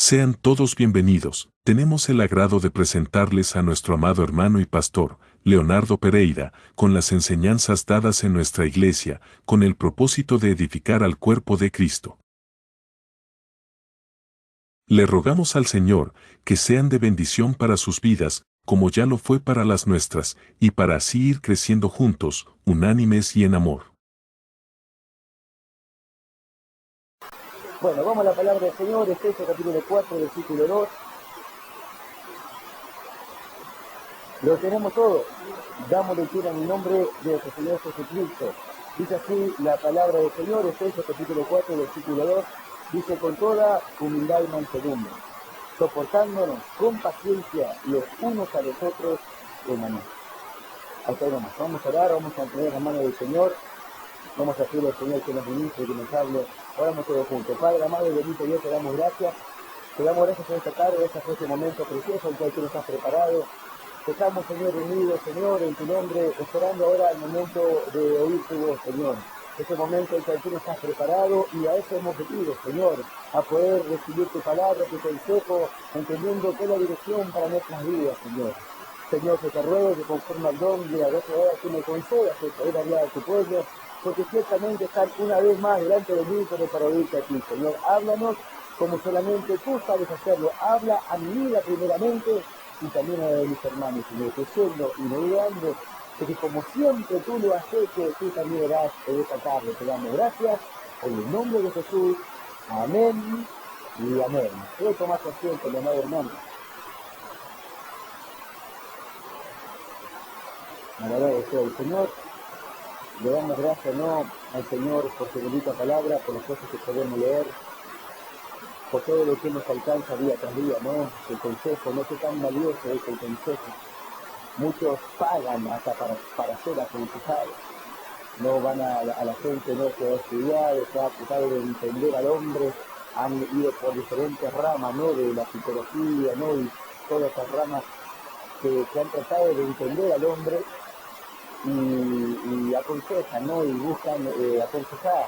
Sean todos bienvenidos. Tenemos el agrado de presentarles a nuestro amado hermano y pastor, Leonardo Pereira, con las enseñanzas dadas en nuestra iglesia, con el propósito de edificar al cuerpo de Cristo. Le rogamos al Señor que sean de bendición para sus vidas, como ya lo fue para las nuestras, y para así ir creciendo juntos, unánimes y en amor. Bueno, vamos a la palabra del Señor, Efesios capítulo 4, versículo 2. Lo tenemos todo. Damos lectura en el nombre de nuestro Señor Jesucristo. Dice así la palabra del Señor, Efesios capítulo 4, versículo 2. Dice: con toda humildad y mansedumbre, soportándonos con paciencia los unos a los otros en amor. Hasta ahí nomás. Vamos a orar, vamos a entregar la mano del Señor. Vamos a pedirle al Señor que nos ministre, que nos hable. Oramos todos juntos. Padre amado y bendito Dios, te damos gracias. Te damos gracias por esta tarde, gracias por este momento precioso en el cual tú nos has preparado. Estamos, Señor, unidos, Señor, en tu nombre, esperando ahora el momento de oír tu voz, Señor. Este momento en el cual tú nos has preparado y a eso hemos venido, Señor, a poder recibir tu palabra, tu consejo, entendiendo que es la dirección para nuestras vidas, Señor. Señor, que te ruego que conforme al don de la gracia de tú me concedas el poder hablar a tu pueblo, porque ciertamente están una vez más delante de mí, pero para oírte a ti, Señor. Háblanos como solamente tú sabes hacerlo. Habla a mi vida primeramente y también a la de mis hermanos, Señor, creciendo y meditando, porque como siempre tú lo has hecho, tú también harás en esta tarde. Te damos gracias en el nombre de Jesús. Amén y amén. Puedo tomar asiento, mi amado hermano. Alabado sea el Señor. Le damos gracias, ¿no?, al Señor por su bendita palabra, por las cosas que podemos leer, por todo lo que nos alcanza día tras día, ¿no? El consejo, no sé tan valioso es el consejo. Muchos pagan hasta para ser aconsejados. No van a la gente, ¿no?, que ha estudiado, que ha tratado de entender al hombre, han ido por diferentes ramas, ¿no?, de la psicología, ¿no?, y todas esas ramas que han tratado de entender al hombre y aconsejan, ¿no?, y buscan aconsejar.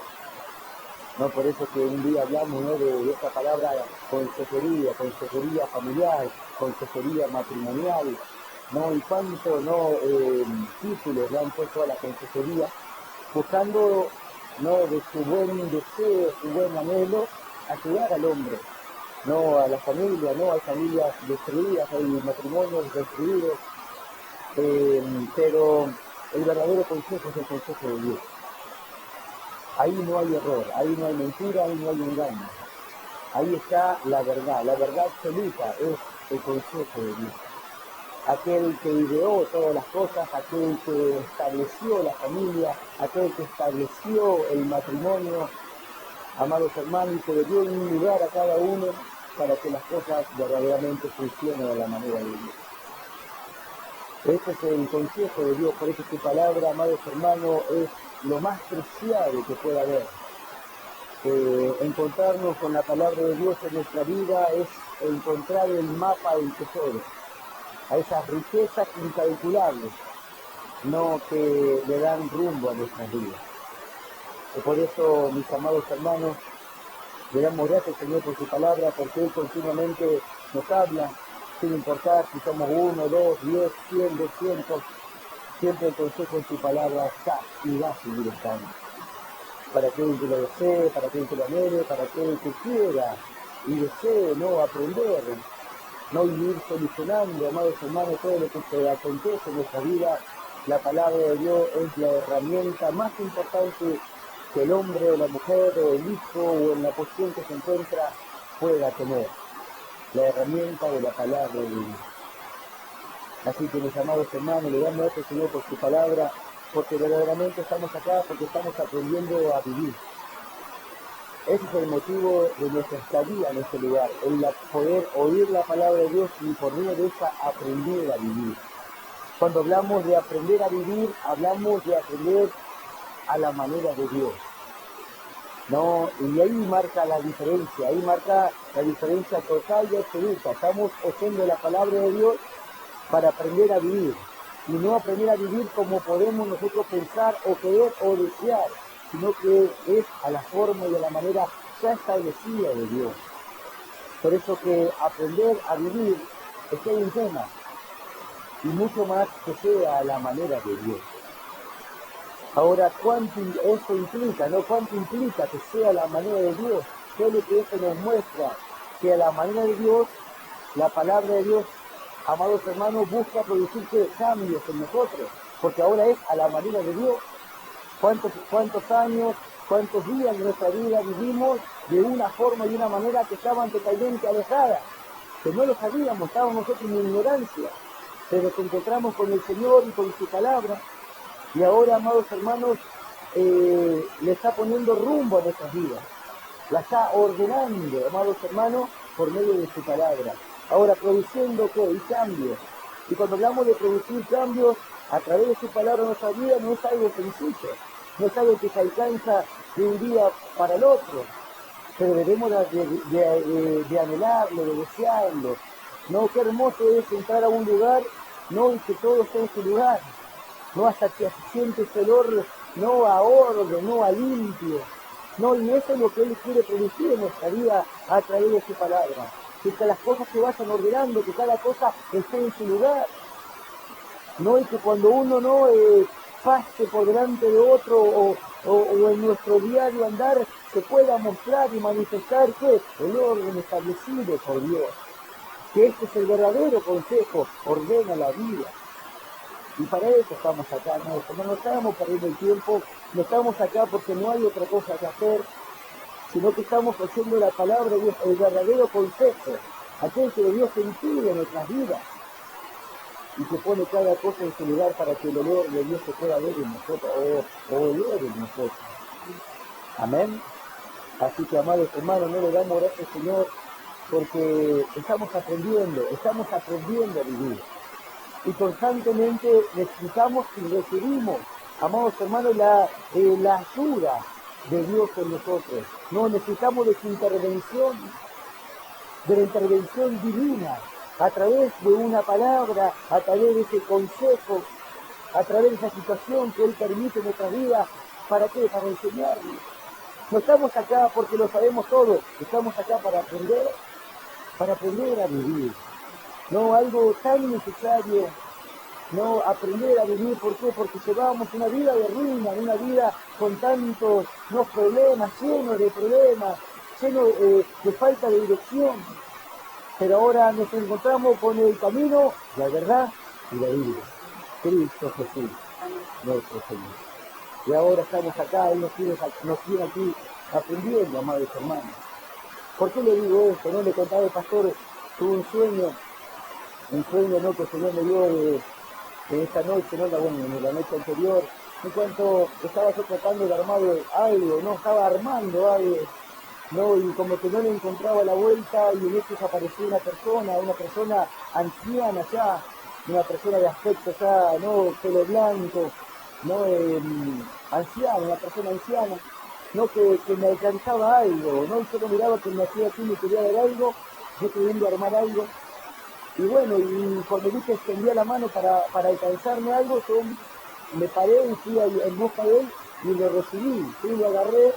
No, por eso que un día hablamos, ¿no?, de esta palabra consejería familiar, consejería matrimonial, ¿no? Y cuánto, ¿no?, títulos le han puesto a la consejería, buscando, ¿no?, de su buen deseo, su buen anhelo, ayudar al hombre, no a la familia, no hay familias destruidas, hay matrimonios destruidos, pero el verdadero consejo es el consejo de Dios. Ahí no hay error, ahí no hay mentira, ahí no hay engaño. Ahí está la verdad absoluta es el consejo de Dios. Aquel que ideó todas las cosas, aquel que estableció la familia, aquel que estableció el matrimonio, amados hermanos, y que le dio un lugar a cada uno para que las cosas verdaderamente funcionen de la manera de Dios. Este es el consejo de Dios, por eso su palabra, amados hermanos, es lo más preciado que pueda haber. Encontrarnos con la palabra de Dios en nuestra vida es encontrar el mapa del tesoro, a esas riquezas incalculables, no que le dan rumbo a nuestras vidas. Y por eso, mis amados hermanos, le damos gracias al Señor por su palabra, porque Él continuamente nos habla, sin importar si somos 1, 2, 10, 100, 200, siempre el consejo en su palabra está y va a seguir estando. Para aquel que lo desee, para aquel que lo anhele, para aquel que quiera y desee, ¿no?, aprender, no ir solucionando, amados hermanos, todo lo que se acontece en nuestra vida. La palabra de Dios es la herramienta más importante que el hombre o la mujer o el hijo o en la posición que se encuentra pueda tener. La herramienta de la palabra de Dios. Así que, mis amados hermanos, le damos gracias al Señor por su palabra, porque verdaderamente estamos acá, porque estamos aprendiendo a vivir. Ese es el motivo de nuestra estadía en este lugar, el poder oír la palabra de Dios y por medio de esa aprender a vivir. Cuando hablamos de aprender a vivir, hablamos de aprender a la manera de Dios, ¿no? Y ahí marca la diferencia, total y absoluta. Estamos oyendo la palabra de Dios para aprender a vivir, y no aprender a vivir como podemos nosotros pensar o querer o desear, sino que es a la forma y a la manera ya establecida de Dios. Por eso que aprender a vivir es todo un tema, y mucho más que sea a la manera de Dios. Ahora, ¿cuánto eso implica, no? ¿Cuánto implica que sea la manera de Dios? ¿Qué es lo que esto nos muestra? Que a la manera de Dios, la palabra de Dios, amados hermanos, busca producir cambios en nosotros, porque ahora es a la manera de Dios. ¿Cuántos años, cuántos días de nuestra vida vivimos de una forma y una manera que estaban totalmente alejadas? Que no lo sabíamos, estábamos nosotros en ignorancia, pero nos encontramos con el Señor y con su palabra, y ahora, amados hermanos, le está poniendo rumbo a nuestras vidas, la está ordenando, amados hermanos, por medio de su palabra. Ahora, produciendo ¿qué? Y cambios. Y cuando hablamos de producir cambios a través de su palabra en nuestra vida, no es algo sencillo, no es algo que se alcanza de un día para el otro, pero debemos de anhelarlo, de desearlo. No, qué hermoso es entrar a un lugar, no, y que todo esté en su lugar, no, hasta que siente ese olor, no a orden, no a limpio, no, y eso es lo que Él quiere producir en nuestra vida a través de su palabra, que las cosas se vayan ordenando, que cada cosa esté en su lugar, no, y que cuando uno no pase por delante de otro o en nuestro diario andar, se pueda mostrar y manifestar que el orden establecido por Dios, que este es el verdadero consejo, ordena la vida. Y para eso estamos acá, no estamos perdiendo el tiempo, no estamos acá porque no hay otra cosa que hacer, sino que estamos haciendo la palabra de Dios, el verdadero consejo, aquel que Dios sentido en nuestras vidas y que pone cada cosa en su lugar para que el olor de Dios se pueda ver en nosotros o olor en nosotros. Amén. Así que, amados hermanos, no le damos gracias al Señor porque estamos aprendiendo a vivir. Y constantemente necesitamos y requerimos, amados hermanos, la ayuda de Dios en nosotros. No necesitamos de su intervención, de la intervención divina, a través de una palabra, a través de ese consejo, a través de esa situación que Él permite en nuestra vida. ¿Para qué? Para enseñarnos. No estamos acá porque lo sabemos todo, estamos acá para aprender a vivir. No, algo tan necesario, no, aprender a vivir. ¿Por qué? Porque llevamos una vida de ruina, una vida con tantos problemas, llenos de problemas, llenos de falta de dirección. Pero ahora nos encontramos con el camino, la verdad y la vida. Cristo Jesús, nuestro Señor. Y ahora estamos acá, Él nos tiene aquí aprendiendo, amados hermanos. ¿Por qué le digo esto? No le contaba el pastor, tuve un sueño, ¿no? Que el Señor me dio de esta noche, ¿no? En la noche anterior, en cuanto estaba yo tratando de armar algo, ¿no? Estaba armando algo, ¿no? Y como que no le encontraba la vuelta, y en eso apareció una persona anciana ya, una persona de aspecto ya, ¿no? Pelo blanco, ¿no? Una persona anciana, ¿no? Que me alcanzaba algo, ¿no? Y yo lo miraba que me hacía así, me quería dar algo, yo queriendo armar algo. Y bueno, y cuando vi que extendía la mano para alcanzarme algo, yo me paré y fui en busca de él y lo recibí, sí, lo agarré,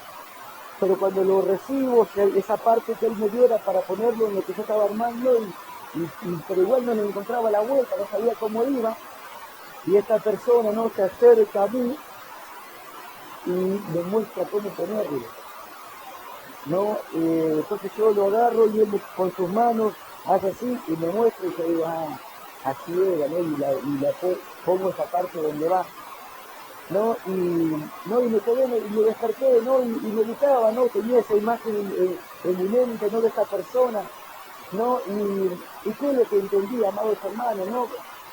pero cuando lo recibo, esa parte que él me dio era para ponerlo en lo que yo estaba armando, pero igual no le encontraba la vuelta, no sabía cómo iba, y esta persona no se acerca a mí y me muestra cómo ponerlo, ¿no? Entonces yo lo agarro y él con sus manos hace así y me muestra y yo digo, así era, ¿no? Y la pongo esa parte donde va, ¿no? Y me quedé, y me desperté, ¿no? Y meditaba, ¿no? Tenía esa imagen en mi mente, ¿no? De esa persona, ¿no? Y qué es lo que entendí, amados hermanos, ¿no?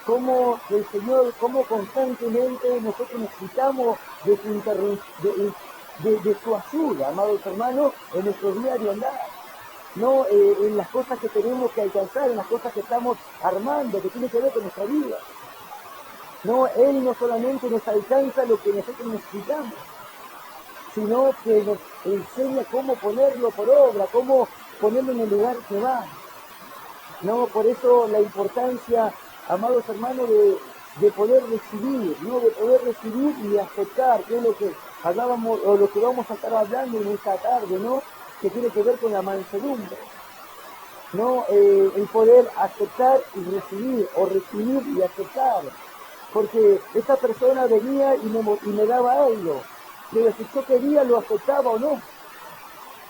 Cómo el Señor, cómo constantemente nosotros necesitamos de su ayuda, amados hermanos, en nuestro diario andar, ¿no? En las cosas que tenemos que alcanzar, en las cosas que estamos armando, que tiene que ver con nuestra vida. No, Él no solamente nos alcanza lo que nosotros necesitamos, sino que nos enseña cómo ponerlo por obra, cómo ponerlo en el lugar que va. No, por eso la importancia, amados hermanos, de poder recibir, ¿no? De poder recibir y aceptar, que es lo que hablábamos, o lo que vamos a estar hablando en esta tarde, ¿no? Que tiene que ver con la mansedumbre. ¿no? El poder aceptar y recibir, o recibir y aceptar. Porque esa persona venía y me daba algo, pero si yo quería lo aceptaba o no.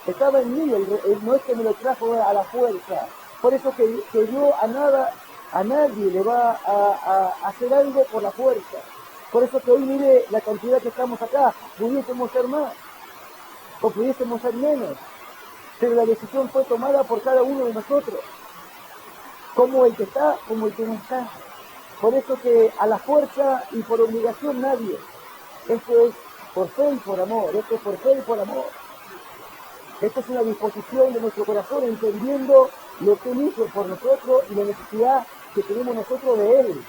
Estaba en mí, no es que me lo trajo a la fuerza. Por eso que yo a nadie le va a hacer algo por la fuerza. Por eso que hoy mire la cantidad que estamos acá, pudiésemos ser más, o pudiésemos ser menos, pero la decisión fue tomada por cada uno de nosotros, como el que está, como el que no está. Por eso que a la fuerza y por obligación nadie. Esto es por fe y por amor, esto es por fe y por amor. Esto es una disposición de nuestro corazón, entendiendo lo que Él hizo por nosotros y la necesidad que tenemos nosotros de Él,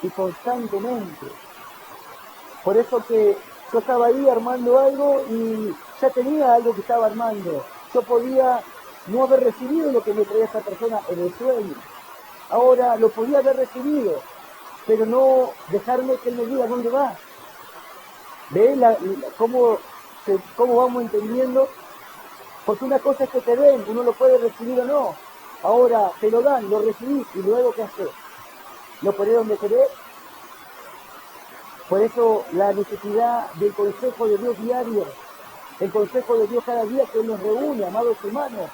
y constantemente. Por eso que yo estaba ahí armando algo y ya tenía algo que estaba armando. Yo podía no haber recibido lo que me traía esa persona en el sueño. Ahora lo podía haber recibido, pero no dejarme que Él me diga dónde va. ¿Ve cómo vamos entendiendo? Porque una cosa es que te den, uno lo puede recibir o no. Ahora te lo dan, lo recibís y luego ¿qué haces? ¿Lo ponés donde querés? Por eso la necesidad del consejo de Dios diario, el consejo de Dios cada día que nos reúne, amados hermanos.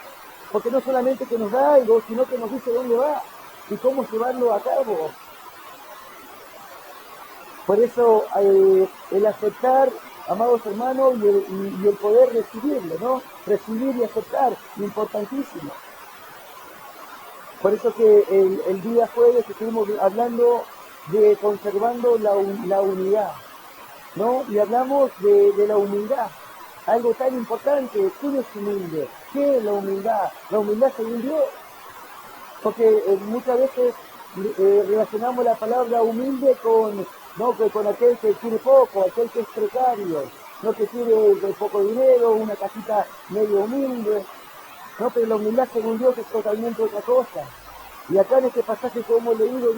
Porque no solamente que nos da algo, sino que nos dice dónde va y cómo llevarlo a cabo. Por eso el aceptar, amados hermanos, y el poder recibirlo, ¿no? Recibir y aceptar, importantísimo. Por eso que el día jueves estuvimos hablando de conservando la unidad, ¿no? Y hablamos de la humildad, algo tan importante. ¿Quién es humilde? ¿Qué es la humildad? La humildad según Dios. Porque muchas veces relacionamos la palabra humilde con aquel que tiene poco, aquel que es precario, no que tiene poco dinero, una casita medio humilde, no, pero la humildad según Dios es totalmente otra cosa. Y acá en este pasaje que hemos leído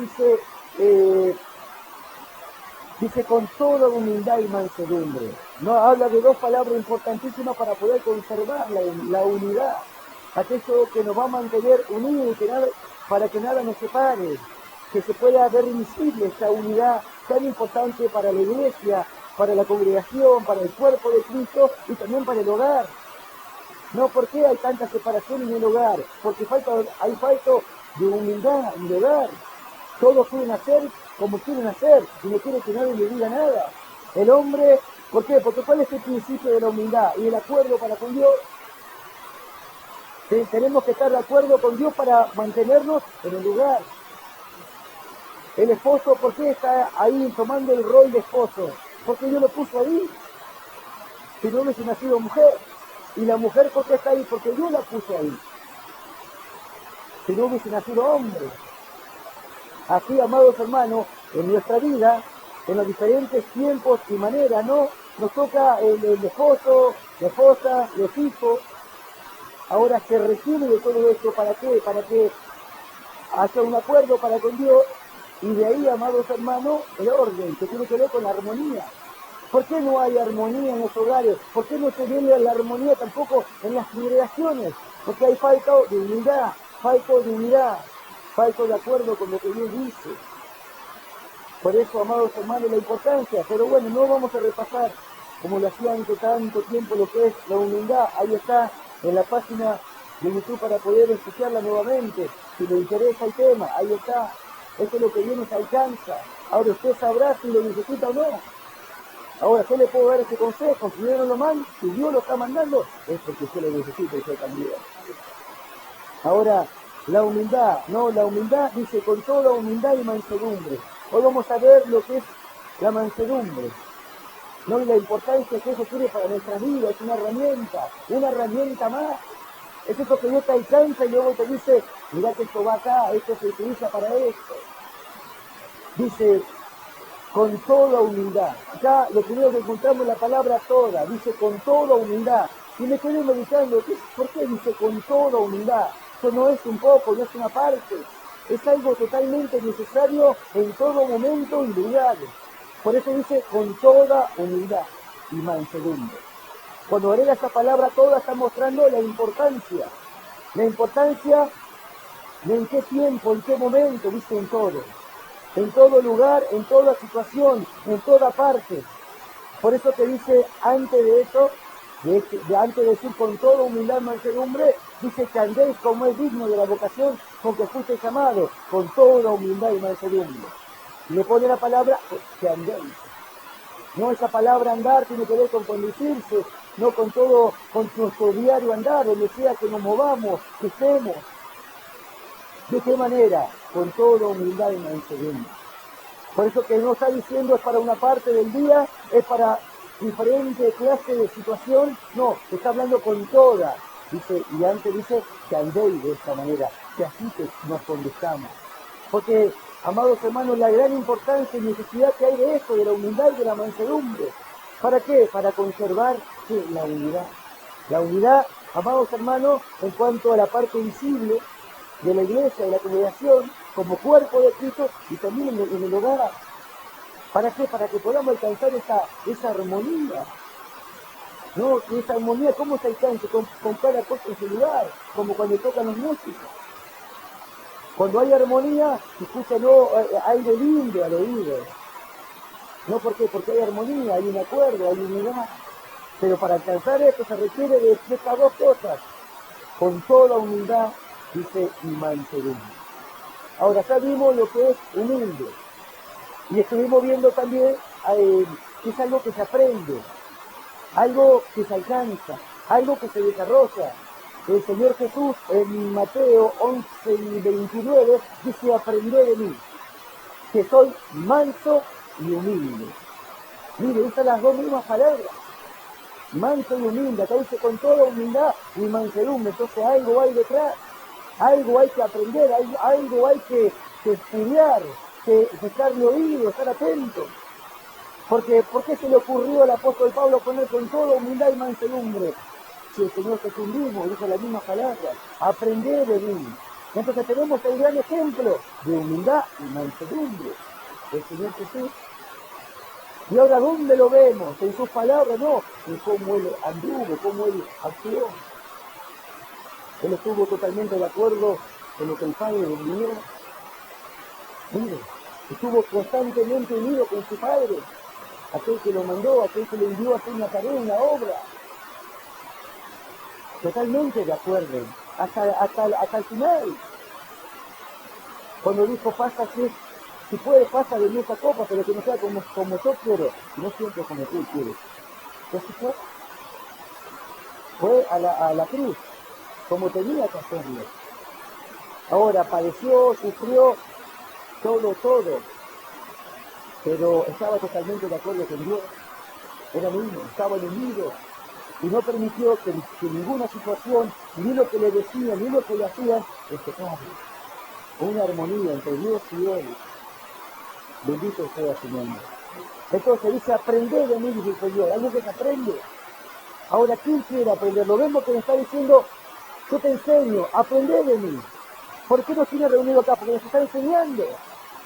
dice con toda humildad y mansedumbre. No, habla de dos palabras importantísimas para poder conservar la unidad, aquello que nos va a mantener unidos, para que nada nos separe, que se pueda ver visible esta unidad tan importante para la iglesia, para la congregación, para el cuerpo de Cristo y también para el hogar. No, ¿por qué hay tanta separación en el hogar? Porque hay falta de humildad en el hogar. Todos quieren hacer como quieren hacer y no quieren que nadie le diga nada. El hombre, ¿por qué? Porque ¿cuál es el principio de la humildad y el acuerdo para con Dios? Tenemos que estar de acuerdo con Dios para mantenernos en el lugar. El esposo, ¿por qué está ahí tomando el rol de esposo? Porque Dios lo puso ahí. Si no hubiese nacido mujer. Y la mujer, ¿por qué está ahí? Porque Dios la puso ahí. Si no hubiese nacido hombre. Así, amados hermanos, en nuestra vida, en los diferentes tiempos y maneras, ¿no? Nos toca el esposo, la esposa, los hijos. Ahora se requiere de todo esto, ¿para qué? Para que haya un acuerdo para con Dios, y de ahí, amados hermanos, el orden, que tiene que ver con la armonía. ¿Por qué no hay armonía en los hogares? ¿Por qué no se viene la armonía tampoco en las congregaciones? Porque hay falta de unidad, falta de unidad, falta de acuerdo con lo que Dios dice. Por eso, amados hermanos, la importancia. Pero bueno, no vamos a repasar, como lo hacían tanto tiempo, lo que es la humildad. Ahí está, en la página de YouTube para poder escucharla nuevamente. Si le interesa el tema, ahí está. Esto es lo que Dios nos alcanza. Ahora usted sabrá si lo necesita o no. Ahora, yo le puedo dar ese consejo, si no lo manda, si Dios lo está mandando, es porque usted lo necesita y usted también. Ahora, la humildad, no, la humildad dice con toda humildad y mansedumbre. Hoy vamos a ver lo que es la mansedumbre, ¿no? Y la importancia que eso tiene para nuestras vidas, es una herramienta más. Es eso que Dios te alcanza y luego te dice, mirá que esto va acá, esto se utiliza para esto. Dice, con toda humildad. Acá lo primero que encontramos es la palabra toda, dice con toda humildad. Y me quedé meditando, ¿por qué dice con toda humildad? Eso no es un poco, no es una parte. Es algo totalmente necesario en todo momento y lugar. Por eso dice con toda humildad y mansedumbre. Cuando agrega esta palabra toda está mostrando la importancia ni en qué tiempo, en qué momento, dice en todo lugar, en toda situación, en toda parte. Por eso que dice, antes de eso, antes de decir con toda humildad y mansedumbre, dice que andéis como es digno de la vocación con que fuiste llamado, con toda humildad y mansedumbre. Y le pone la palabra que andéis. No, esa palabra andar tiene que ver con conducirse, no con todo, con nuestro diario andar, donde sea que nos movamos, que estemos. ¿De qué manera? Con toda humildad y mansedumbre. Por eso que no está diciendo es para una parte del día, es para diferente clase de situación. No, está hablando con toda. Dice, y antes dice que andéis de esta manera, que así que nos conduzcamos. Porque, amados hermanos, la gran importancia y necesidad que hay de esto, de la humildad y de la mansedumbre. ¿Para qué? Para conservar la unidad. La unidad, amados hermanos, en cuanto a la parte visible de la iglesia, de la congregación, como cuerpo de Cristo y también en el hogar. ¿Para qué? Para que podamos alcanzar esa armonía. ¿No? Y esa armonía, ¿cómo se alcanza? Con cada cosa en su lugar, como cuando tocan los músicos. Cuando hay armonía, se escucha aire lindo al oído. ¿No? ¿Por qué? Porque hay armonía, hay un acuerdo, hay unidad. Pero para alcanzar esto se requiere de estas dos cosas. Con toda humildad, dice, y mansedumbre. Ahora ya vimos lo que es humilde. Y estuvimos viendo también que es algo que se aprende, algo que se alcanza, algo que se desarrolla. El Señor Jesús en Mateo 11 y 29 dice, aprended de mí, que soy manso y humilde. Mire, usa las dos mismas palabras, manso y humilde. Acá dice con toda humildad y mansedumbre. Entonces algo hay detrás, algo hay que aprender, algo hay que estudiar, que estarle oído, estar atento. Porque, ¿por qué se le ocurrió al apóstol Pablo poner con toda humildad y mansedumbre? Si el Señor Jesús mismo dijo las mismas palabras, aprender de mí. Entonces tenemos el gran ejemplo de humildad y mansedumbre del Señor Jesús. Y ahora, ¿dónde lo vemos? En sus palabras, no, en cómo Él anduvo, cómo Él actuó. Él estuvo totalmente de acuerdo con lo que el Padre le envió. Mire, estuvo constantemente unido con su Padre, aquel que lo mandó, aquel que le envió a hacer una tarea, una obra. Totalmente de acuerdo, hasta el final. Cuando dijo, pasa si puede, pasa de mí esa copa, pero que no sea como yo quiero, y no siempre como tú quieres. Entonces fue a la cruz, como tenía que hacerlo. Ahora padeció, sufrió, todo, pero estaba totalmente de acuerdo con Dios. Era niño, estaba unido, y no permitió que ninguna situación, ni lo que le decían, ni lo que le hacían, escapara. Una armonía entre Dios y Él. Bendito sea su nombre. Entonces dice, aprender de mí, dice el Señor, algo que se aprende. Ahora, ¿quién quiere aprenderlo? Vemos que le está diciendo, yo te enseño, aprender de mí. ¿Por qué nos tiene reunido acá? Porque nos está enseñando.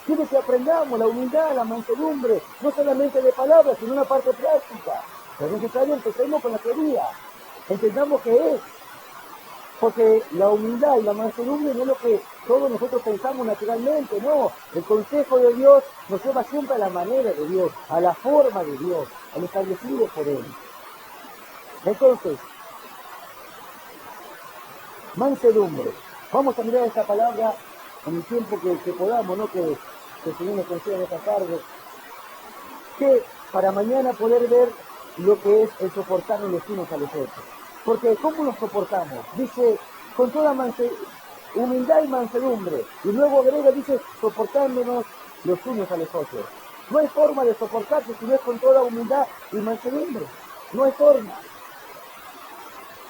Quiere que aprendamos la humildad, la mansedumbre, no solamente de palabras, sino una parte práctica. Pero es necesario empecemos con la teoría. Entendamos qué es. Porque la humildad y la mansedumbre no es lo que todos nosotros pensamos naturalmente, no. El consejo de Dios nos lleva siempre a la manera de Dios, a la forma de Dios, al establecido por Él. Entonces, mansedumbre. Vamos a mirar esta palabra en el tiempo que podamos, ¿no? Que el Señor nos conceda esta tarde. Que para mañana poder ver lo que es el soportarnos los unos a los otros. Porque ¿cómo nos soportamos? Dice, con toda humildad y mansedumbre. Y luego agrega, dice, soportándonos los unos a los otros. No hay forma de soportarse si no es con toda humildad y mansedumbre. No hay forma.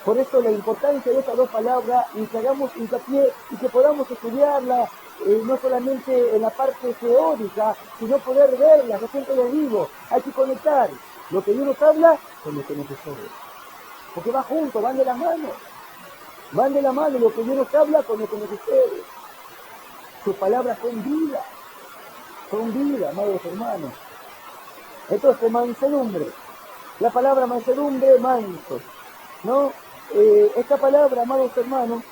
Por eso la importancia de estas dos palabras, y que hagamos hincapié y que podamos estudiarla, no solamente en la parte teórica, sino poder verla. Yo siempre les digo, hay que conectar lo que Dios nos habla con lo que nos sucede. Porque va junto, van de la mano. Van de la mano lo que Dios nos habla con lo que nos sucede. Sus palabras son vida, amados hermanos. Entonces, mansedumbre. La palabra mansedumbre, manso, ¿no? Esta palabra, amados hermanos,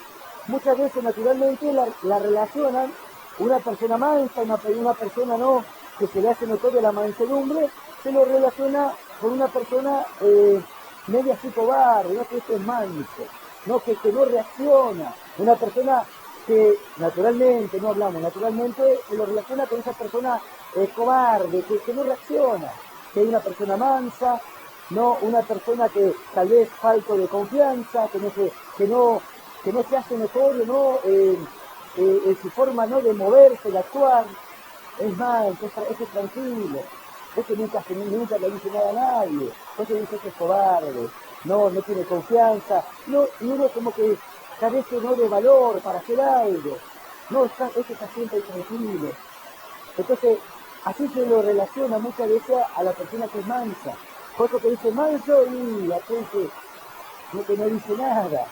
muchas veces naturalmente la relacionan una persona mansa, una persona no, que se le hace notoria la mansedumbre, se lo relaciona con una persona media así cobarde, ¿no? Que esto es manso, ¿no? Que no reacciona, una persona que naturalmente, no hablamos, naturalmente se lo relaciona con esa persona cobarde, que no reacciona, que es una persona mansa, no una persona que tal vez falto de confianza, que no se hace notorio, ¿no? En su forma, ¿no? De moverse, de actuar. Es más, este es tranquilo, este nunca le dice nada a nadie, este dice que es cobarde, no tiene confianza, no, y uno como que carece, ¿no? De valor para hacer algo, no, este está siempre tranquilo. Entonces, así se lo relaciona muchas veces a la persona que es mansa. Por eso que dice manso y aquel que no dice nada.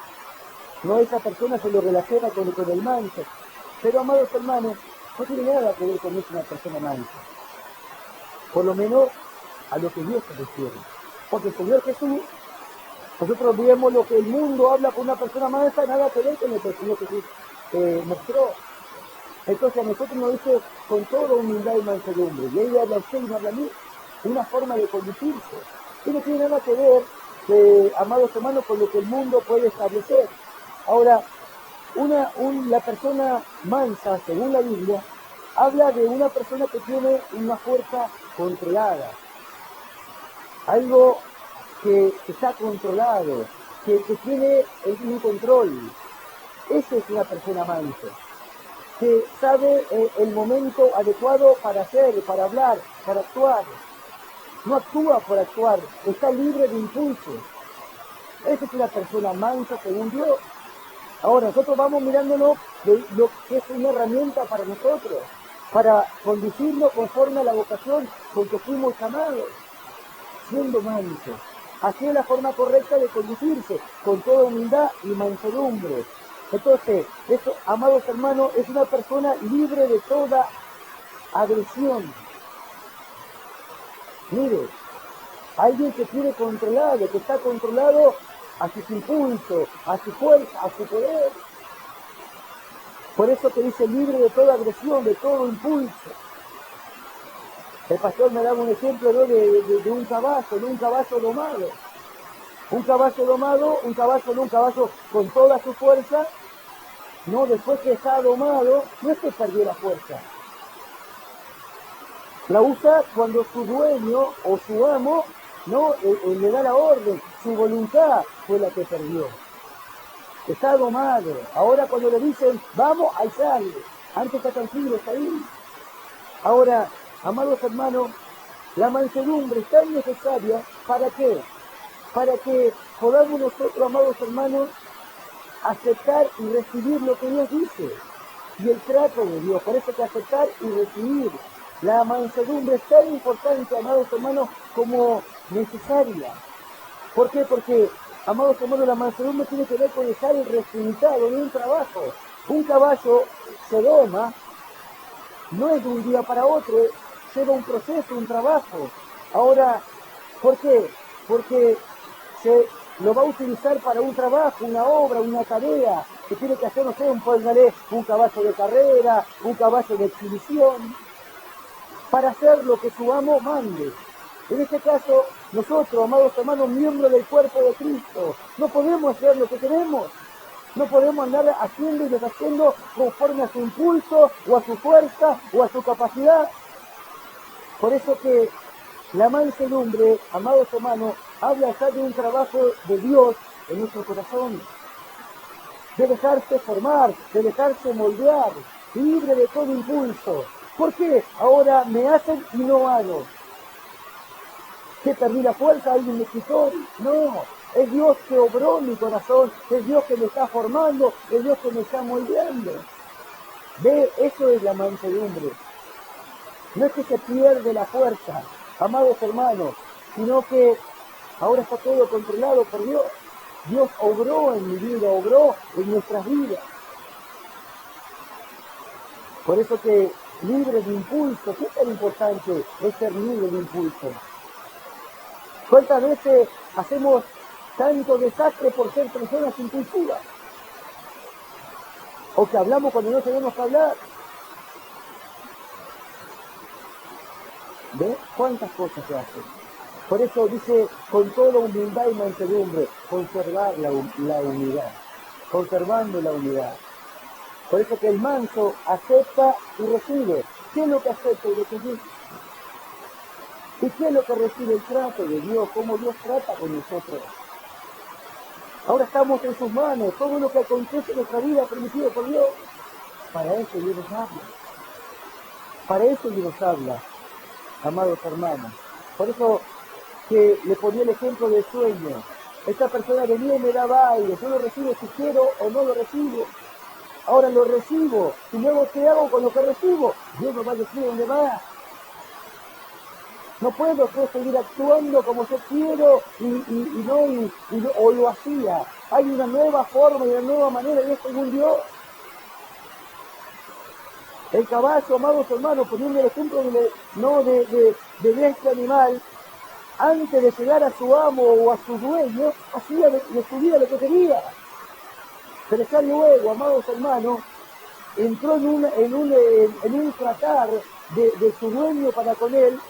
No, esa persona se lo relaciona con el manso. Pero, amados hermanos, no tiene nada que ver con eso una persona mansa. Por lo menos a lo que Dios se refiere. Porque el Señor Jesús, nosotros vemos lo que el mundo habla con una persona mansa, nada que ver con lo que el Señor Jesús mostró. Entonces a nosotros nos dice con toda humildad y mansedumbre, y ahí habla a usted y no habla a mí, una forma de conducirse. Y no tiene nada que ver, amados hermanos, con lo que el mundo puede establecer. Ahora, la persona mansa, según la Biblia, habla de una persona que tiene una fuerza controlada, algo que está controlado, que tiene un control. Esa es una persona mansa, que sabe el momento adecuado para hacer, para hablar, para actuar. No actúa por actuar, está libre de impulsos. Esa es una persona mansa según Dios. Ahora, nosotros vamos mirándolo de lo que es una herramienta para nosotros, para conducirnos conforme a la vocación con que fuimos llamados, siendo mansos. Así es la forma correcta de conducirse, con toda humildad y mansedumbre. Entonces, eso, amados hermanos, es una persona libre de toda agresión. Mire, alguien que tiene controlado, que está controlado a sus impulsos, a su fuerza, a su poder. Por eso que dice libre de toda agresión, de todo impulso. El pastor me daba un ejemplo, ¿no? de un caballo domado. Un caballo domado, un caballo con toda su fuerza, no, después que está domado, no es que perdió la fuerza. La usa cuando su dueño o su amo no le da la orden, su voluntad fue la que perdió. Está domado. Ahora cuando le dicen, vamos, ahí sale. Antes está tranquilo, está ahí. Ahora, amados hermanos, la mansedumbre es tan necesaria, ¿para qué? Para que podamos nosotros, amados hermanos, aceptar y recibir lo que Dios dice. Y el trato de Dios, por eso que aceptar y recibir. La mansedumbre es tan importante, amados hermanos, como necesaria. ¿Por qué? Porque, amados hermanos, la mansedumbre tiene que ver con dejar el resultado de un trabajo. Un caballo se doma, no es de un día para otro, lleva un proceso, un trabajo. Ahora, ¿por qué? Porque se lo va a utilizar para un trabajo, una obra, una tarea, que tiene que hacer, no sé, un caballo de carrera, un caballo de exhibición, para hacer lo que su amo mande. En este caso, nosotros, amados hermanos, miembros del cuerpo de Cristo, no podemos hacer lo que queremos. No podemos andar haciendo y deshaciendo conforme a su impulso, o a su fuerza, o a su capacidad. Por eso que la mansedumbre, amados hermanos, habla ya de un trabajo de Dios en nuestro corazón. De dejarse formar, de dejarse moldear, libre de todo impulso. ¿Por qué ahora me hacen y no hago? ¿Que perdí la fuerza? ¿Alguien me quitó? No, es Dios que obró en mi corazón, es Dios que me está formando, es Dios que me está moldeando. Ve, eso es la mansedumbre. No es que se pierde la fuerza, amados hermanos, sino que ahora está todo controlado por Dios. Dios obró en mi vida, obró en nuestras vidas. Por eso que libre de impulso, ¿qué tan importante es ser libre de impulso? ¿Cuántas veces hacemos tanto desastre por ser personas impulsivas? o que hablamos cuando no tenemos que hablar. ¿Ves? ¿Cuántas cosas se hacen? Por eso dice, con toda humildad y mansedumbre, conservar la unidad, conservando la unidad. Por eso que el manso acepta y recibe. ¿Qué es lo que acepta y recibe? ¿Y qué es lo que recibe? El trato de Dios, cómo Dios trata con nosotros. Ahora estamos en sus manos, todo lo que acontece en nuestra vida permitido por Dios. Para eso Dios nos habla. Para eso Dios nos habla, amados hermanos. Por eso que le ponía el ejemplo del sueño. Esta persona venía y me daba aire, yo lo recibo si quiero o no lo recibo. Ahora lo recibo, y luego ¿qué hago con lo que recibo? Dios me va a decir dónde va. No puedo yo seguir actuando como yo quiero o lo hacía. Hay una nueva forma y una nueva manera y es según Dios. El caballo, amados hermanos, poniendo el ejemplo de este animal, antes de llegar a su amo o a su dueño, hacía de su vida lo que quería. Pero ya luego, amados hermanos, entró en un tratar de su dueño para con él.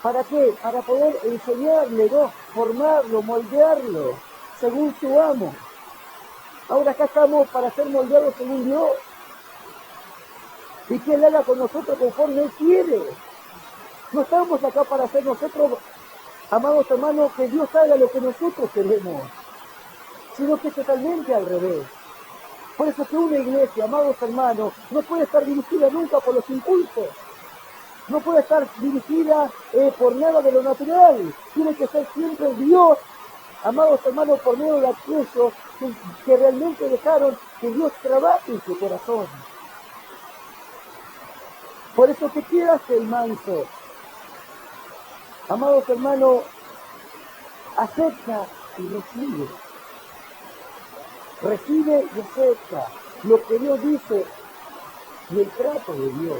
¿Para qué? Para poder enseñarle, ¿no? Formarlo, moldearlo, según su amo. Ahora acá estamos para ser moldeados según Dios. Y que Él haga con nosotros conforme Él quiere. No estamos acá para hacer nosotros, amados hermanos, que Dios haga lo que nosotros queremos, sino que es totalmente al revés. Por eso que una iglesia, amados hermanos, no puede estar dirigida nunca por los impulsos. No puede estar dirigida por nada de lo natural. Tiene que ser siempre Dios, amados hermanos, por medio de aquellos que realmente dejaron que Dios trabaje en su corazón. Por eso, ¿qué hace el manso? Amados hermanos, acepta y recibe. Recibe y acepta lo que Dios dice y el trato de Dios.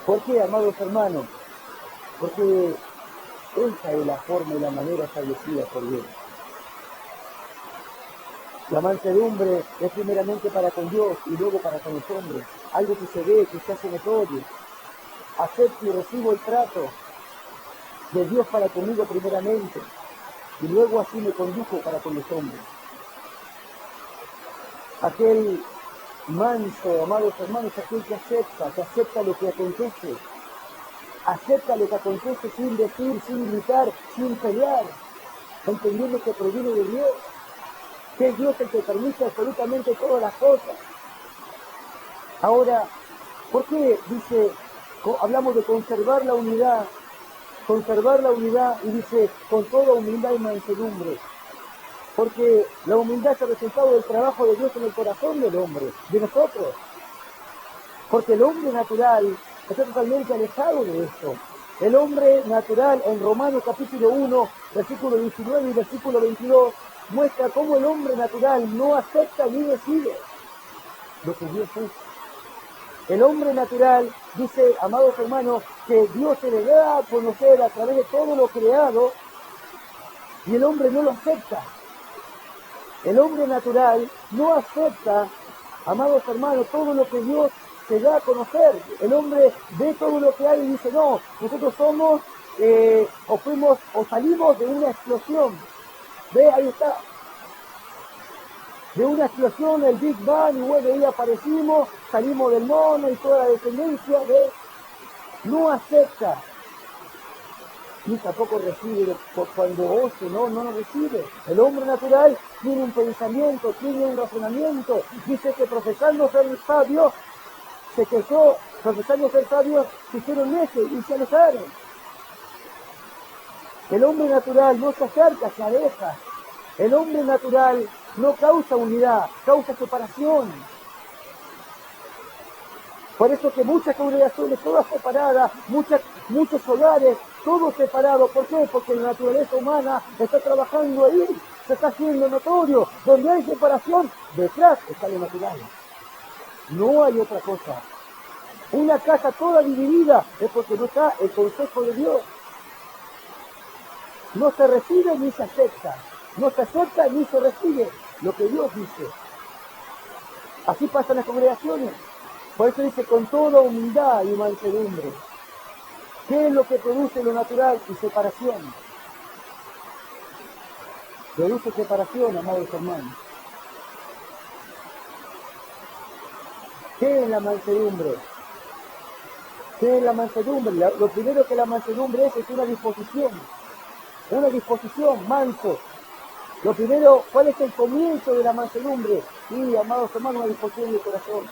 ¿Por qué, amados hermanos? Porque esa es la forma y la manera establecida por Dios. La mansedumbre es primeramente para con Dios y luego para con los hombres. Algo que se ve, que se hace notorio. Acepto y recibo el trato de Dios para conmigo primeramente y luego así me condujo para con los hombres. Aquel manso, amados hermanos, aquel que acepta lo que acontece. Acepta lo que acontece sin decir, sin gritar, sin pelear, entendiendo que proviene de Dios, que es Dios el que permite absolutamente todas las cosas. Ahora, ¿por qué dice, hablamos de conservar la unidad y dice, con toda humildad y mansedumbre? Porque la humildad es el resultado del trabajo de Dios en el corazón del hombre, de nosotros. Porque el hombre natural está totalmente alejado de esto. El hombre natural, en Romanos capítulo 1, versículo 19 y versículo 22, muestra cómo el hombre natural no acepta ni recibe lo que Dios es. El hombre natural dice, amados hermanos, que Dios se le da a conocer a través de todo lo creado y el hombre no lo acepta. El hombre natural no acepta, amados hermanos, todo lo que Dios se da a conocer. El hombre ve todo lo que hay y dice, no, nosotros somos o salimos de una explosión. Ve, ahí está. De una explosión, el Big Bang, y bueno, ahí aparecimos, salimos del mono y toda la descendencia, ¿ve? No acepta. Ni tampoco recibe cuando oye, no lo recibe. El hombre natural tiene un pensamiento, tiene un razonamiento. Dice que profesando ser sabio, se quejó, profesando ser sabio, se hicieron necios y se alejaron. El hombre natural no se acerca, se aleja. El hombre natural no causa unidad, causa separación. Por eso que muchas congregaciones, todas separadas, muchos hogares, todos separados. ¿Por qué? Porque la naturaleza humana está trabajando ahí, se está haciendo notorio. Donde hay separación, detrás está lo natural. No hay otra cosa. Una casa toda dividida es porque no está el consejo de Dios. No se recibe ni se acepta. No se acepta ni se recibe lo que Dios dice. Así pasan las congregaciones. Por eso dice con toda humildad y mansedumbre. ¿Qué es lo que produce lo natural? Y separación. Produce separación, amados hermanos. ¿Qué es la mansedumbre? ¿Qué es la mansedumbre? Lo primero que la mansedumbre es una disposición, manso. Lo primero, ¿cuál es el comienzo de la mansedumbre? Sí, amados hermanos, una disposición del corazón.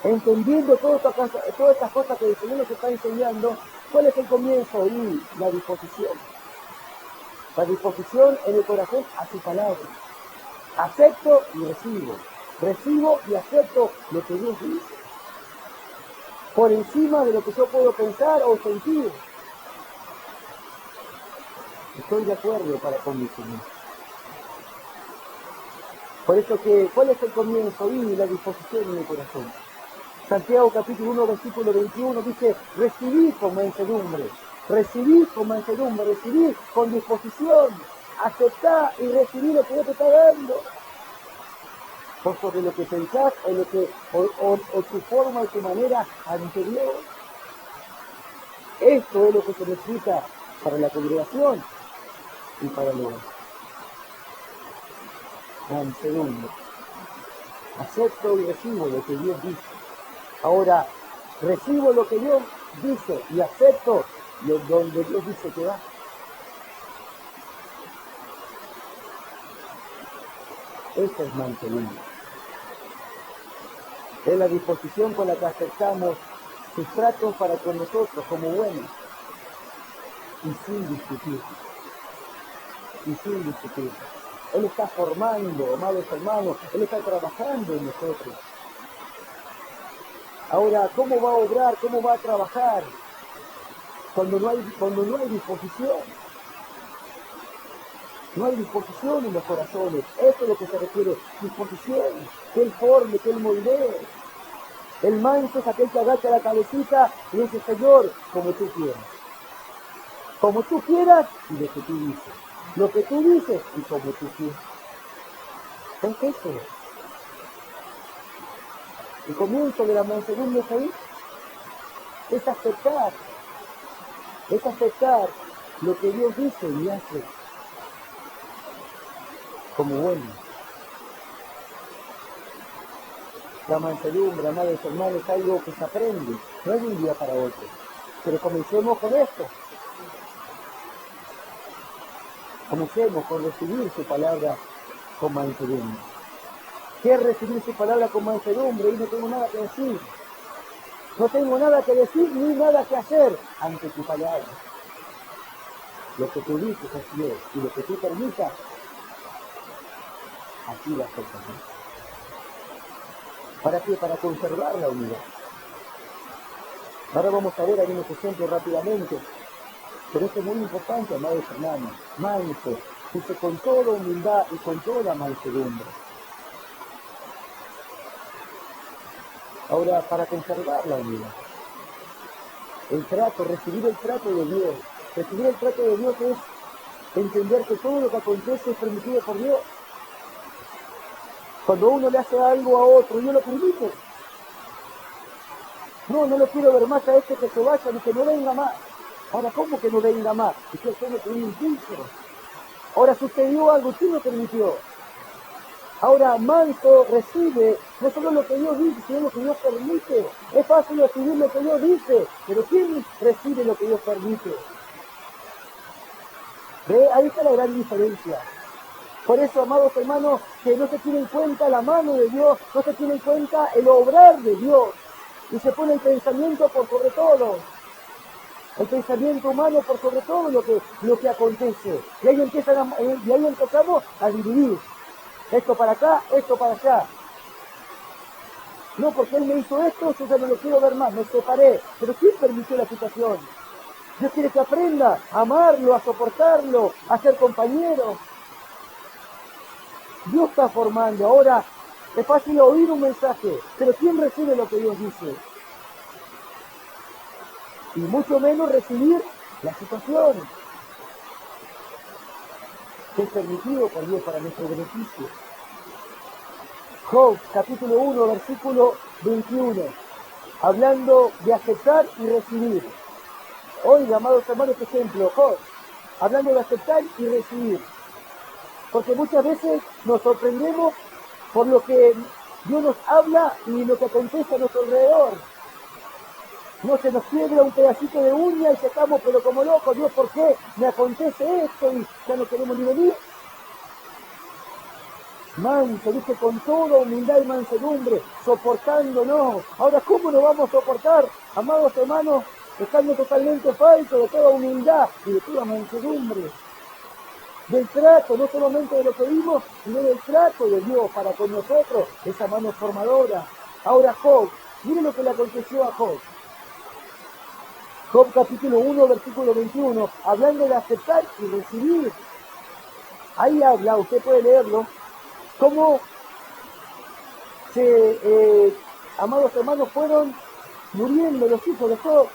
Entendiendo todas estas cosas que el Señor nos está enseñando, ¿cuál es el comienzo? Y la disposición. La disposición en el corazón a su palabra. Acepto y recibo. Recibo y acepto lo que Dios dice. Por encima de lo que yo puedo pensar o sentir. Estoy de acuerdo con mi Señor. Por eso ¿cuál es el comienzo? Y la disposición en el corazón. Santiago capítulo 1, versículo 21 dice, recibid con mansedumbre, recibid con disposición, aceptá y recibid lo que Dios te está dando. Por sobre lo que pensás o tu forma o tu manera anterior. Esto es lo que se necesita para la congregación y para los mansedumbre. Acepto y recibo lo que Dios dice. Ahora, recibo lo que Dios dice y acepto donde Dios dice que va. Eso es mansedumbre. Es la disposición con la que aceptamos sus tratos para con nosotros como buenos y sin discutir. Él está formando, amados hermanos, Él está trabajando en nosotros. Ahora, ¿cómo va a obrar? ¿Cómo va a trabajar? Cuando no hay disposición. No hay disposición en los corazones. Eso es lo que se requiere. Disposición. Que Él forme, que Él moldee. El manso es aquel que agacha la cabecita y dice, Señor, como tú quieras. Como tú quieras y lo que tú dices. Lo que tú dices y como tú quieras. ¿Es eso? El comienzo de la mansedumbre es ahí. Es aceptar lo que Dios dice y hace como bueno. La mansedumbre, amados hermanos, es algo que se aprende, no es de un día para otro. Pero comencemos con esto. Comencemos con recibir su palabra con mansedumbre. ¿Qué es recibir su palabra con mansedumbre? Y no tengo nada que decir. No tengo nada que decir ni nada que hacer ante tu palabra. Lo que tú dices así es, y lo que tú permitas, así va a ser también. ¿Para qué? Para conservar la unidad. Ahora vamos a ver algunos ejemplos rápidamente, pero esto es muy importante, amados hermanos. Manso, dice con toda humildad y con toda mansedumbre. Ahora, para conservar la unidad, recibir el trato de Dios. Recibir el trato de Dios es entender que todo lo que acontece es permitido por Dios. Cuando uno le hace algo a otro, Dios lo permite. No lo quiero ver más a este que se vaya ni que no venga más. Ahora, ¿cómo que no venga más? Es que usted no tiene impulso. Ahora sucedió algo, ¿quién lo permitió? Ahora, manso recibe no solo lo que Dios dice, sino lo que Dios permite. Es fácil recibir lo que Dios dice, pero ¿quién recibe lo que Dios permite? ¿Ve? Ahí está la gran diferencia. Por eso, amados hermanos, que no se tiene en cuenta la mano de Dios, no se tiene en cuenta el obrar de Dios. Y se pone el pensamiento por sobre todo. El pensamiento humano por sobre todo lo que acontece. Y ahí empezamos a dividir. Esto para acá, esto para allá. No, porque Él me hizo esto, yo ya no lo quiero ver más, me separé. Pero ¿quién permitió la situación? Dios quiere que aprenda a amarlo, a soportarlo, a ser compañero. Dios está formando. Ahora, es fácil oír un mensaje, pero ¿quién recibe lo que Dios dice? Y mucho menos recibir la situación que es permitido por Dios para nuestro beneficio. Job, capítulo 1, versículo 21, hablando de aceptar y recibir. Oiga, amados hermanos, este ejemplo, Job, hablando de aceptar y recibir. Porque muchas veces nos sorprendemos por lo que Dios nos habla y lo que acontece a nuestro alrededor. No se nos quiebra un pedacito de uña y estamos pero como locos, Dios, ¿por qué me acontece esto? Y ya no queremos ni venir. Manso, dice, con toda humildad y mansedumbre, soportándonos. Ahora, ¿cómo nos vamos a soportar, amados hermanos, estando totalmente faltos de toda humildad y de toda mansedumbre? Del trato, no solamente de lo que vimos, sino del trato de Dios para con nosotros, esa mano formadora. Ahora Job, miren lo que le aconteció a Job. Job capítulo 1, versículo 21, hablando de aceptar y recibir. Ahí habla, usted puede leerlo, cómo amados hermanos, fueron muriendo los hijos de Job.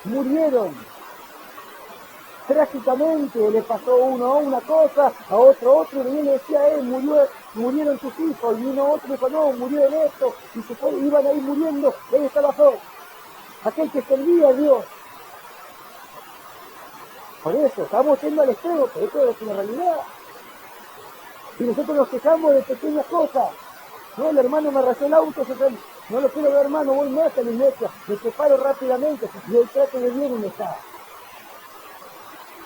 Murieron. Trágicamente le pasó uno una cosa, a otro, y le decía a él, murieron tus hijos, y vino otro y dijo, no, murieron esto, y se fue, iban a ir muriendo, y ahí estaba Job, aquel que servía a Dios. Por eso, estamos yendo al extremo, pero esto es una realidad. Y nosotros nos quejamos de pequeñas cosas. No, el hermano me rayó el auto, no lo quiero ver, hermano, voy más a la iglesia, me separo rápidamente, y el trato de Dios no está.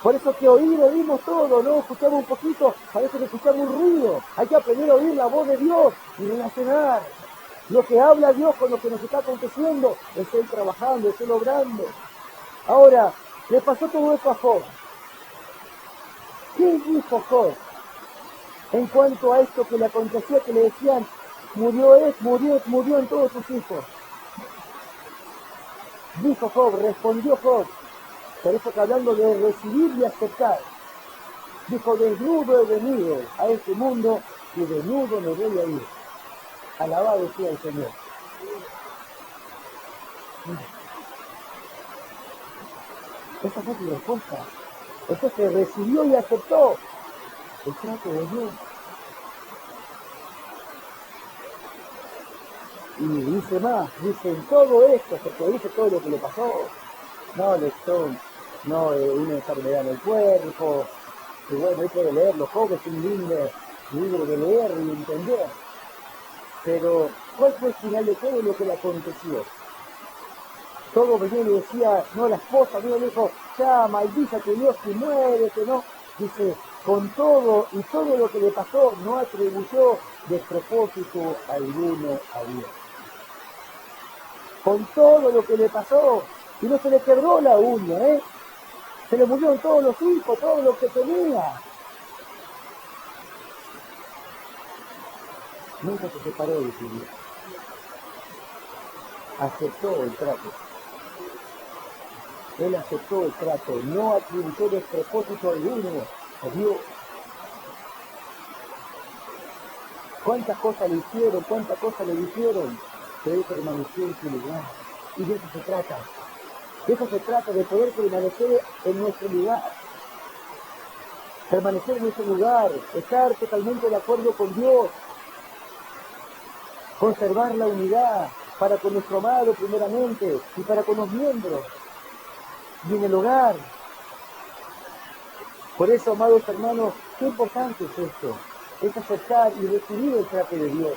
Por eso que oímos todo, ¿no? Escuchamos un poquito, parece que escuchamos un ruido. Hay que aprender a oír la voz de Dios y relacionar. Lo que habla Dios con lo que nos está aconteciendo es Él trabajando, es Él obrando. Ahora, le pasó todo esto a Job. ¿Qué dijo Job en cuanto a esto que le aconteció, que le decían, murió en todos sus hijos? Dijo Job, respondió Job, por eso que hablando de recibir y aceptar, dijo, desnudo he venido a este mundo y desnudo me voy a ir. Alabado sea el Señor. Esa fue su respuesta. Entonces recibió y aceptó el trato de Dios. Y dice más, dice en todo esto, porque dice todo lo que le pasó, una enfermedad en el cuerpo, y bueno, hay que leerlo, Job es un libro de leer y entender. Pero, ¿cuál fue el final de todo lo que le aconteció? Todo venía y le decía, no, la esposa, Dios le dijo, ya, maldice que Dios te muere, que no. Dice, con todo y todo lo que le pasó, no atribuyó despropósito alguno a Dios. Con todo lo que le pasó, y no se le quebró la uña, se le murieron todos los hijos, todo lo que tenía. Nunca se separó de su vida. Aceptó el trato. Él aceptó el trato, no atribuyó despropósito alguno a Dios. ¿Cuántas cosas le hicieron? ¿Cuántas cosas le dijeron? Pero él permaneció en su lugar. Y de eso se trata. De eso se trata, de poder permanecer en nuestro lugar. Permanecer en nuestro lugar, estar totalmente de acuerdo con Dios. Conservar la unidad para con nuestro amado primeramente y para con los miembros y en el hogar. Por eso, amados hermanos, qué importante es esto, es aceptar y recibir el trato de Dios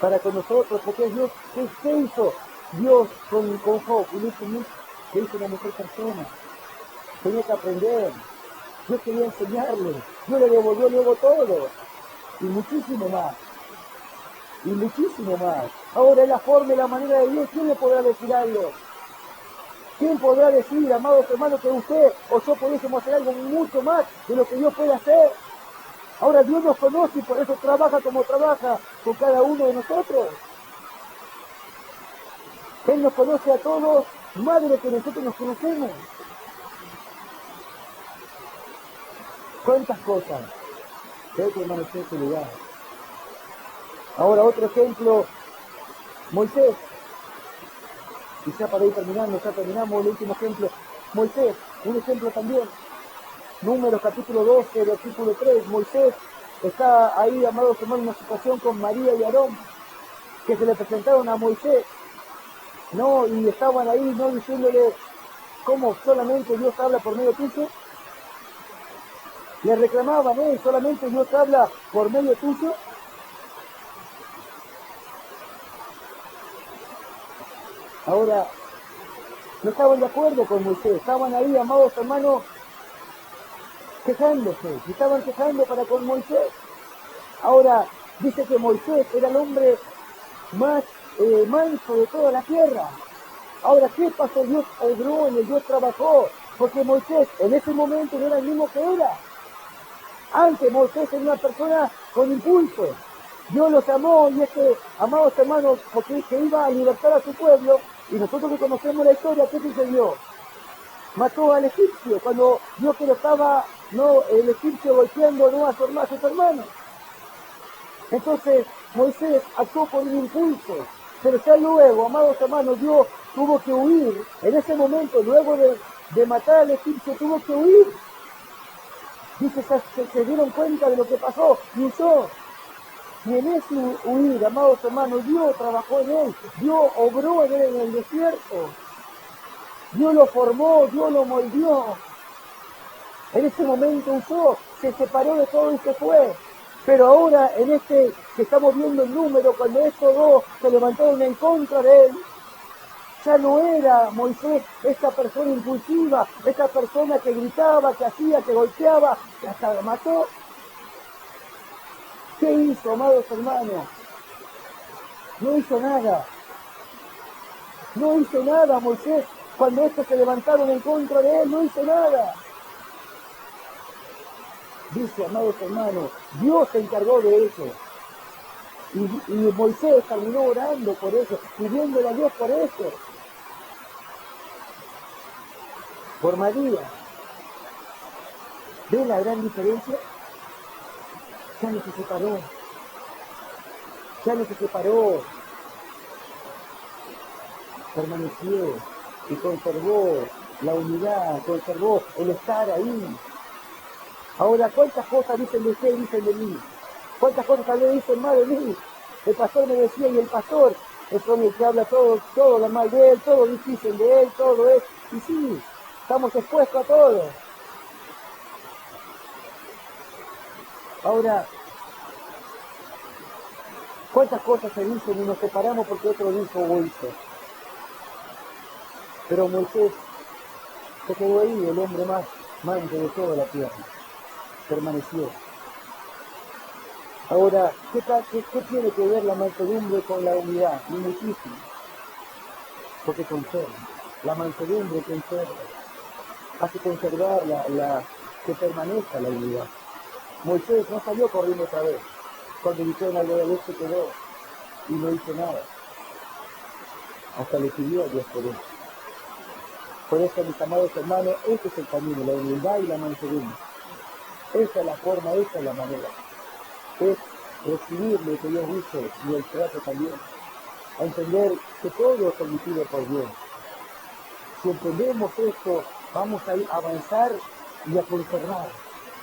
para con nosotros, porque es Dios. ¿Qué hizo Dios con Job? Le hizo una mejor persona. Tenía que aprender. Dios quería enseñarle. Dios le devolvió luego todo y muchísimo más. Y muchísimo más. Ahora es la forma y la manera de Dios. ¿Quién le podrá decir algo? ¿Quién podrá decir, amados hermanos, que usted o yo pudiésemos hacer algo mucho más de lo que Dios puede hacer? Ahora Dios nos conoce y por eso trabaja como trabaja con cada uno de nosotros. Él nos conoce a todos más de lo que nosotros nos conocemos. ¿Cuántas cosas? Que hay que permanecer en su lugar. Ahora otro ejemplo, Moisés. Y ya para ir terminando, ya terminamos el último ejemplo. Moisés, un ejemplo también. Números capítulo 12, versículo 3. Moisés Está ahí, amados hermanos, una situación con María y Aarón, que se le presentaron a Moisés, ¿no? Y estaban ahí, ¿no? Diciéndole, ¿cómo solamente Dios habla por medio tuyo? Le reclamaban, solamente Dios habla por medio tuyo. Ahora, no estaban de acuerdo con Moisés, estaban ahí, amados hermanos, quejándose, y estaban quejando para con Moisés. Ahora, dice que Moisés era el hombre más manso de toda la tierra. Ahora, ¿qué pasó? Dios obró en el Dios trabajó, porque Moisés en ese momento no era el mismo que era. Antes Moisés era una persona con impulso. Dios los amó y amados hermanos, porque que iba a libertar a su pueblo, y nosotros que conocemos la historia, ¿qué sucedió? Mató al egipcio cuando vio que lo estaba, no, el egipcio golpeando, no, a sus hermanos. Entonces Moisés actuó por un impulso, pero ya luego, amados hermanos, Dios tuvo que huir. En ese momento, luego de matar al egipcio, tuvo que huir. Dice, se dieron cuenta de lo que pasó y huyó. Y en ese huir, amados hermanos, Dios trabajó en él, Dios obró en él en el desierto. Dios lo formó, Dios lo moldeó. En ese momento huyó, se separó de todo y se fue. Pero ahora, en que estamos viendo el número, cuando estos dos se levantaron en contra de él, ya no era Moisés esta persona impulsiva, esta persona que gritaba, que hacía, que golpeaba, que hasta lo mató. ¿Qué hizo, amados hermanos? No hizo nada. No hizo nada Moisés. Cuando estos se levantaron en contra de él, no hizo nada. Dice, amados hermanos, Dios se encargó de eso. Y Moisés terminó orando por eso, pidiéndole a Dios por eso. Por María. ¿Ven la gran diferencia? Ya no se separó. Ya no se separó. Permaneció y conservó la unidad, conservó el estar ahí. Ahora, ¿cuántas cosas dicen de usted y dicen de mí? ¿Cuántas cosas tal vez dicen mal de mí? El pastor me decía, y el pastor es el que habla todo lo mal de él, todo difícil de él, todo es. Y sí, estamos expuestos a todo. Ahora, ¿cuántas cosas se dicen y nos separamos porque otro dijo o hizo? Pero Moisés se quedó ahí, el hombre más manso de toda la tierra. Permaneció. Ahora, ¿qué tiene que ver la mansedumbre con la unidad? Y muchísimo. Porque conserva. La mansedumbre conserva. Hace conservar que permanezca la unidad. Moisés no salió corriendo otra vez. Cuando dijeron algo de Dios se quedó y no hizo nada. Hasta le pidió a Dios por eso. Por eso, mis amados hermanos, este es el camino, la humildad y la mansedumbre. Esa es la forma, esa es la manera. Es recibir lo que Dios dice y el trato también. A entender que todo es permitido por Dios. Si entendemos esto, vamos a ir a avanzar y a conservar.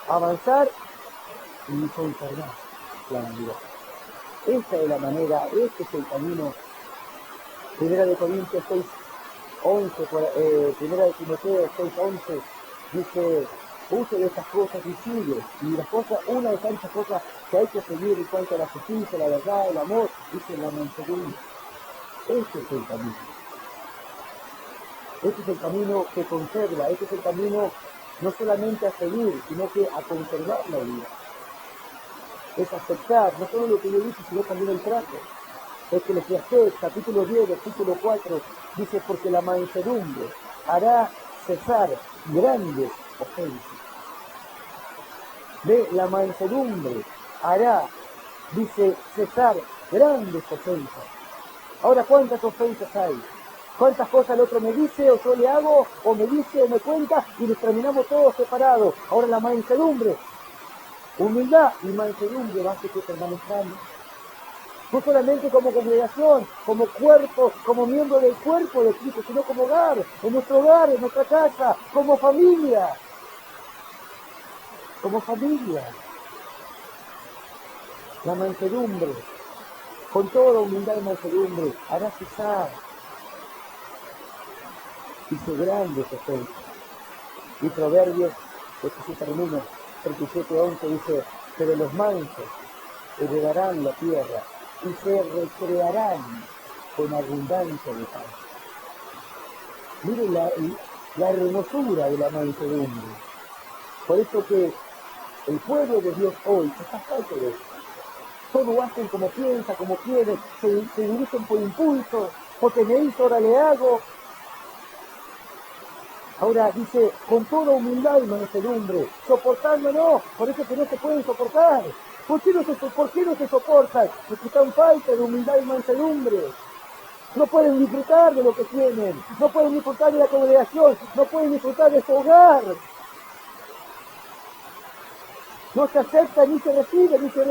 Avanzar y conservar la unidad. Esa es la manera, este es el camino. Primera de Corintios 6:11, Primera de Timoteo 6:11, dice, use de estas cosas y sigue. Y las cosas, una de tantas cosas que hay que seguir en cuanto a la justicia, la verdad, el amor, dice la mansedumbre. Este es el camino. Este es el camino que conserva, este es el camino no solamente a seguir, sino que a conservar la vida. Es aceptar no solo lo que yo dije, sino también el trato. Es que Eclesiastés, capítulo 10, versículo 4, dice, porque la mansedumbre hará cesar grandes ofensas. Ve, la mansedumbre hará, dice, cesar grandes ofensas. Ahora, ¿cuántas ofensas hay? ¿Cuántas cosas el otro me dice, o yo le hago, o me dice, o me cuenta, y nos terminamos todos separados? Ahora la mansedumbre, humildad y mansedumbre va a hacer que permanezcamos. No solamente como congregación, como cuerpo, como miembro del cuerpo de Cristo, sino como hogar, en nuestro hogar, en nuestra casa, como familia. Como familia. La mansedumbre, con toda humildad y mansedumbre, hará cesar. Hizo grandes efectos. Y Proverbios, este sí termina, 37:11 dice, pero los mansos heredarán la tierra y se recrearán con abundancia de paz. Miren la hermosura de la mansedumbre. Por eso que el pueblo de Dios hoy está falto de eso. Todos hacen como piensa, como quieren, se dirigen por impulso, porque me hizo, ahora le hago. Ahora dice, con toda humildad y mansedumbre, soportándonos, por eso que no se pueden soportar. ¿Por qué no se soportan? Porque están falta de humildad y mansedumbre. No pueden disfrutar de lo que tienen, no pueden disfrutar de la congregación, no pueden disfrutar de su hogar. No se acepta ni se recibe, ni se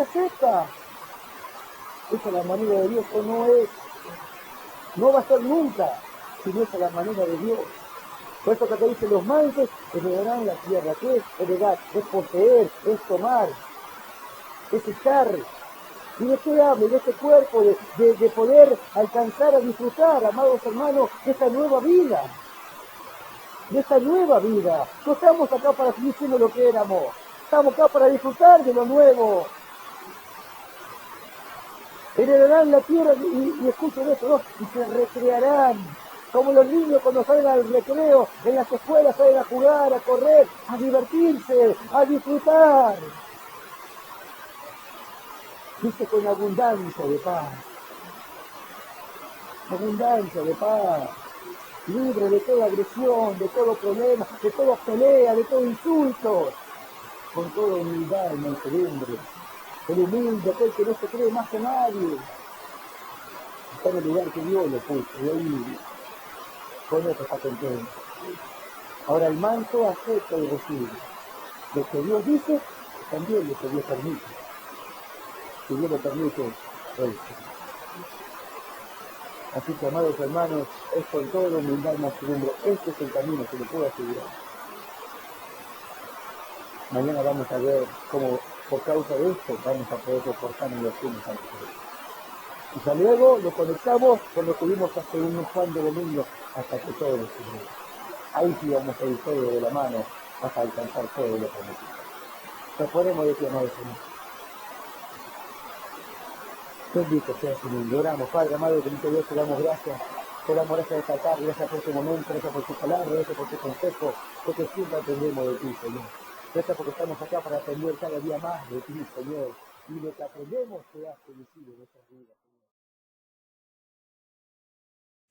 acepta. Esa es la manera de Dios, o no es. No va a ser nunca, si no es la manera de Dios. Por eso que acá dice, los mansos heredarán la tierra. ¿Qué es heredar? Es poseer, es tomar, es estar. ¿Y de qué hablo? De este cuerpo, de poder alcanzar a disfrutar, amados hermanos, de esta nueva vida. De esta nueva vida. No estamos acá para seguir siendo lo que éramos. Estamos acá para disfrutar de lo nuevo. Heredarán la tierra y escuchen esto, ¿no? Y se recrearán. Como los niños cuando salen al recreo, en las escuelas salen a jugar, a correr, a divertirse, a disfrutar. Dice con abundancia de paz. Abundancia de paz. Libre de toda agresión, de todo problema, de toda pelea, de todo insulto. Con toda humildad y mansedumbre. El humilde, aquel que no se cree más que nadie. Está en el lugar que Dios lo puso. Y ahí con eso está contento. Ahora el manso acepta y recibe. Lo que Dios dice, también lo que Dios permite. Si Dios lo permite, él. Así que, amados hermanos, es con toda humildad y mansedumbre. Este es el camino que lo puedo asegurar. Mañana vamos a ver cómo, por causa de esto, vamos a poder soportarnos los unos a los otros. Y ya luego lo conectamos con lo que vimos hace unos cuantos domingos, hasta que todo lo sirve. Ahí sí vamos a ir todo de la mano hasta alcanzar todo lo prometido. Nos podemos decir, amados hermanos. Bendito sea su nombre. Oramos, Padre amado, bendito Dios, te damos gracias. Te damos gracias de esta tarde, gracias por este momento, gracias por tu palabra, gracias por tu consejo, porque siempre aprendemos de ti, Señor. Gracias porque estamos acá para aprender cada día más de ti, Señor. Y lo que aprendemos te hace visible en nuestras vidas, Señor.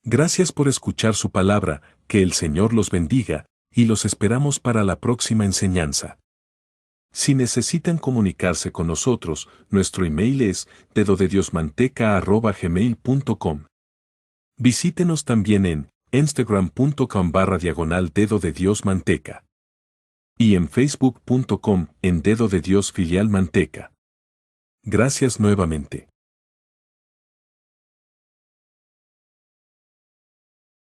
Gracias por escuchar su palabra, que el Señor los bendiga, y los esperamos para la próxima enseñanza. Si necesitan comunicarse con nosotros, nuestro email es dedodediosmanteca@gmail.com. Visítenos también en instagram.com/dedo de Dios Manteca. Y en facebook.com en Dedo de Dios Filial Manteca. Gracias nuevamente.